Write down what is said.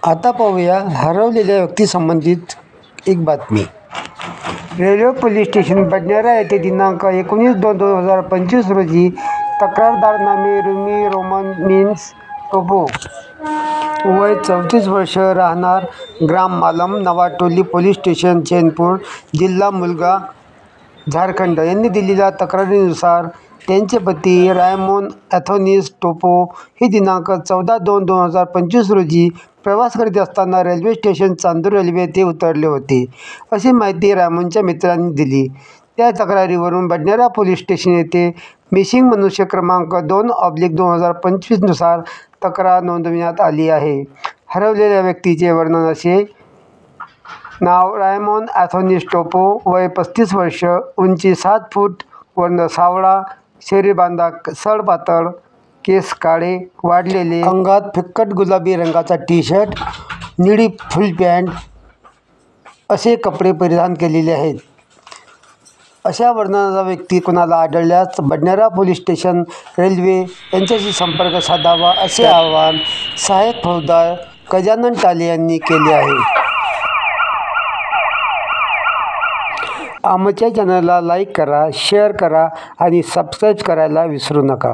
आता पाहूया हरवलेल्या व्यक्तीसंबंधित एक बातमी. रेल्वे पोलीस स्टेशन बडनेरा येथे दिनांक 19/2/2025 रोजी तक्रारदार नामे रुमी रोमन मीन्स टोपो, वय 34 वर्ष, राहणार ग्राम मालम, नवाटोली पोलीस स्टेशन, चैनपुर, जिल्हा मुलगा, झारखंड यांनी दिलेल्या तक्रारीनुसार त्यांचे पती रायमोन अँथोनीस टोपो हे दिनांक 14/2/2025 रोजी प्रवास करीत असताना रेल्वे स्टेशन चांदूर रेल्वे येथे उतरले होते, अशी माहिती रायमोनच्या मित्रांनी दिली. त्या तक्रारीवरून बडनेरा पोलीस स्टेशन येथे मिसिंग मनुष्य क्रमांक 2/2025 नुसार तक्रार नोंदविण्यात आली आहे. हरवलेल्या व्यक्तीचे वर्णन असे: नाव रायमोन अँथोनीस टोपो, वय 35 वर्ष, उंची 7 फूट, वर्ण सावळा, शरीर बांधा सडपातळ, केस काळे वाढलेले, अंगात फिक्कट गुलाबी रंगाचा टी-शर्ट, निळी फुल पॅन्ट असे कपडे परिधान केलेले आहेत. अशा वर्णनाचा व्यक्ती कुणाला आढळल्यास बडनेरा पोलीस स्टेशन, रेल्वे यांच्याशी संपर्क साधावा, असे आवाहन सहाय्यक फौजदार गजानन टाले यांनी केले आहे. आमच्या चॅनलला लाईक करा, शेअर करा आणि सबस्क्राईब करायला विसरू नका.